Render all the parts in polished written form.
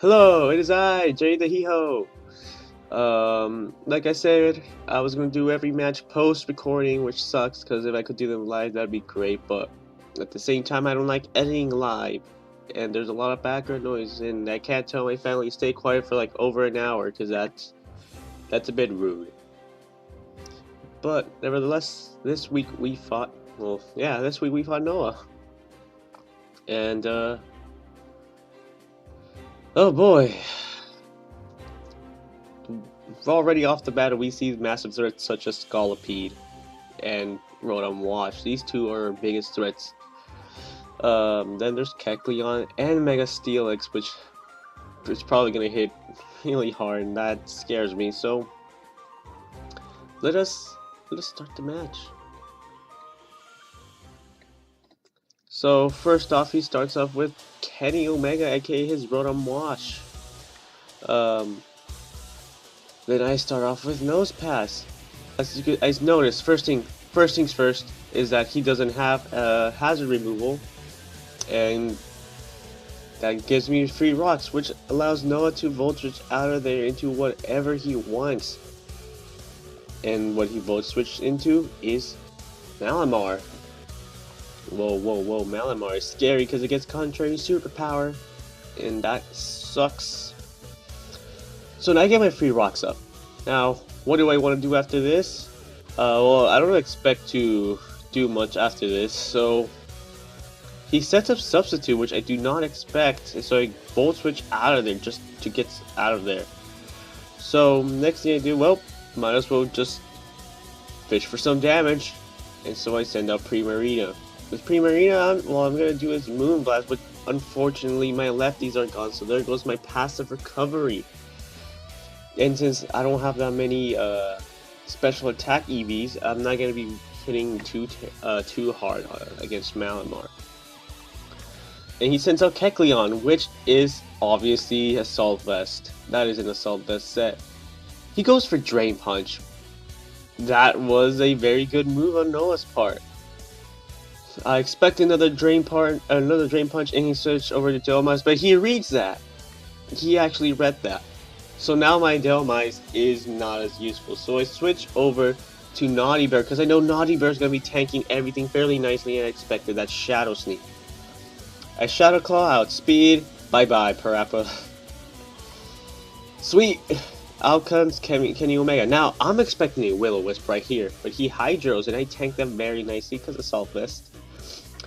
Hello, it is I, Jay the Hee-Ho. Like I said, I was gonna do every match post-recording, which sucks, because if I could do them live, that'd be great, but at the same time, I don't like editing live, and there's a lot of background noise, and I can't tell my family to stay quiet for like over an hour, because that's a bit rude. But, nevertheless, this week we fought, well, yeah, this week we fought Noah. And, oh boy. Already off the bat, we see massive threats such as Scolipede and Rotom Wash. These two are our biggest threats. Then there's Kecleon and Mega Steelix, which is probably gonna hit really hard, and that scares me. So let us start the match. So first off, he starts off with Kenny Omega, aka his Rotom Wash. Then I start off with Nose Pass. As noticed, first things first is that he doesn't have hazard removal, and that gives me free rocks, which allows Noah to voltage out of there into whatever he wants. And what he volt switched into is Malamar. Whoa, whoa, whoa! Malamar is scary because it gets contrary superpower, and that sucks. So now I get my free rocks up. Now, what do I want to do after this? Well, I don't expect to do much after this, so he sets up Substitute, which I do not expect, so I Volt Switch out of there just to get out of there. So, next thing I do, well, might as well just fish for some damage, and so I send out Primarina. With Primarina, what I'm going to do is Moonblast, but unfortunately my lefties are gone, so there goes my passive recovery. And since I don't have that many special attack EVs, I'm not going to be hitting too hard against Malamar. And he sends out Kecleon, which is obviously Assault Vest. That is an Assault Vest set. He goes for Drain Punch. That was a very good move on Noah's part. I expect another Drain Punch, and he switched over to Delmas, but he reads that. He actually read that. So now my Delmise is not as useful. So I switch over to Naughty Bear because I know Naughty Bear is going to be tanking everything fairly nicely, and I expected that Shadow Sneak. I Shadow Claw out. Speed. Bye-bye, Parappa. Sweet. Out comes Kenny Omega. Now, I'm expecting a Will-O-Wisp right here, but he Hydros, and I tank them very nicely because of Assault Vest.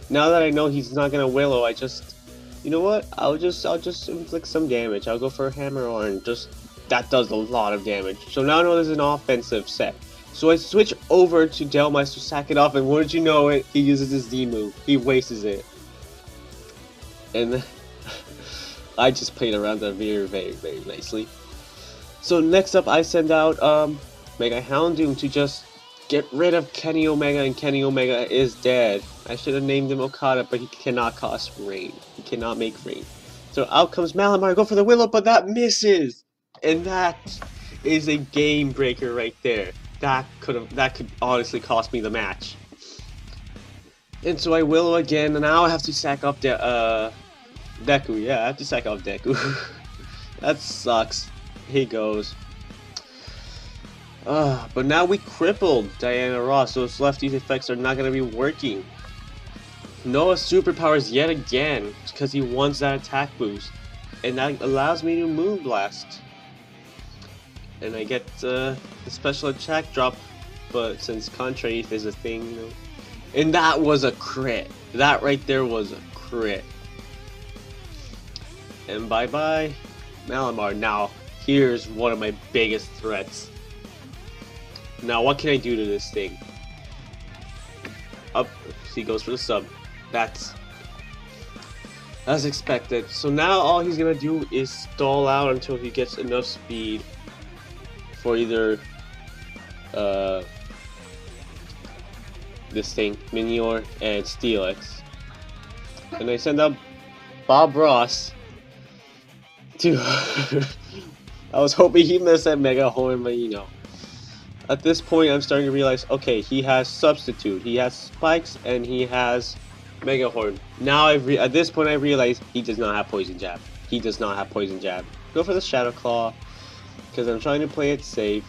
Now that I know he's not going to Willow, I just... You know what? I'll just inflict some damage. I'll go for a Hammer On. That does a lot of damage. So now I know this is an offensive set. So I switch over to Delmise to sack it off, and wouldn't you know it, he uses his Z move. He wastes it. And I just played around that very, very, very nicely. So next up, I send out Mega Houndoom to just get rid of Kenny Omega, and Kenny Omega is dead. I should have named him Okada, but he cannot cause rain. He cannot make rain. So out comes Malamar, go for the Willow, but that misses! And that is a game breaker right there. That could honestly cost me the match. And so I Willow again, and now I have to sack off Deku. Yeah, I have to sack off Deku. That sucks. He goes. But now we crippled Diana Ross, so his lefty's effects are not going to be working. Noah's superpowers yet again, because he wants that attack boost. And that allows me to Moonblast. And I get the special attack drop, but since Contrary is a thing, you know. And that was a crit. That right there was a crit. And bye-bye, Malamar. Now, here's one of my biggest threats. Now, what can I do to this thing? Up, he goes for the sub. That's as expected. So now all he's gonna do is stall out until he gets enough speed for either this thing, Minior and Steelix. And I send up Bob Ross to I was hoping he missed that Mega Horn, but you know. At this point, I'm starting to realize, okay, he has Substitute, he has Spikes, and he has Mega Horn. Now, at this point, I realize he does not have Poison Jab. he does not have Poison Jab. Go for the Shadow Claw, because I'm trying to play it safe.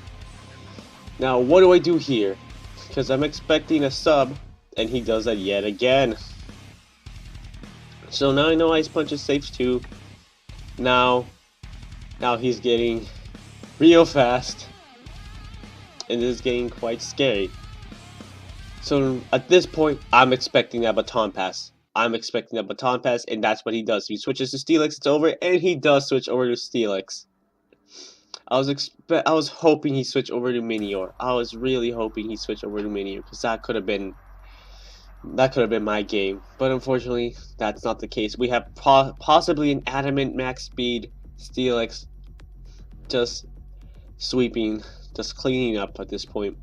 Now, what do I do here? Because I'm expecting a sub, and he does that yet again. So now I know Ice Punch is safe too. Now he's getting real fast, and this is getting quite scary. So at this point, I'm expecting that Baton Pass. And that's what he does. He switches to Steelix, it's over, and he does switch over to Steelix. I was hoping he switched over to Minior. I was really hoping he switched over to Minior, because that could have been my game. But unfortunately, that's not the case. We have possibly an Adamant max speed Steelix just sweeping, just cleaning up at this point.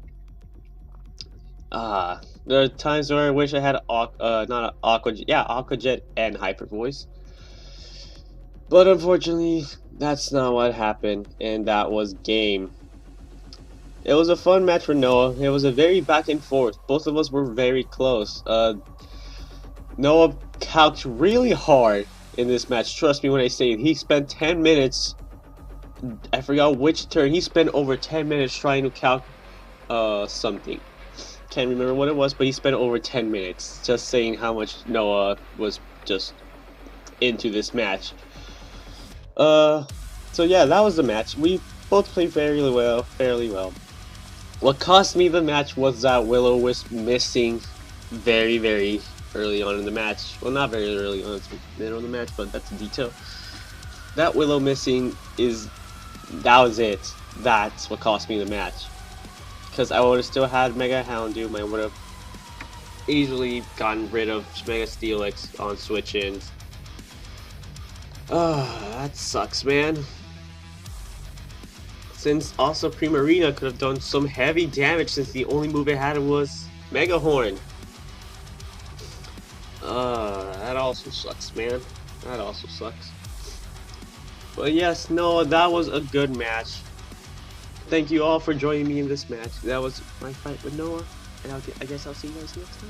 There are times where I wish I had Aqua Jet and Hyper Voice. But unfortunately, that's not what happened, and that was game. It was a fun match for Noah. It was a very back and forth. Both of us were very close. Noah calced really hard in this match. Trust me when I say it. He spent 10 minutes. I forgot which turn. He spent over 10 minutes trying to calc something. Can't remember what it was, but he spent over 10 minutes just saying how much Noah was just into this match. So yeah, that was the match. We both played fairly well. What cost me the match was that Willow was missing very, very early on in the match. Well, not very early on, it's middle of the match, but that's a detail. That Willow missing that was it. That's what cost me the match. Because I would have still had Mega Houndoom, I would have easily gotten rid of Mega Steelix on switch-ins. That sucks, man. Since also Primarina could have done some heavy damage since the only move it had was Mega Horn. That also sucks, man. That also sucks. But yes, no, that was a good match. Thank you all for joining me in this match. That was my fight with Noah, and I guess I'll see you guys next time.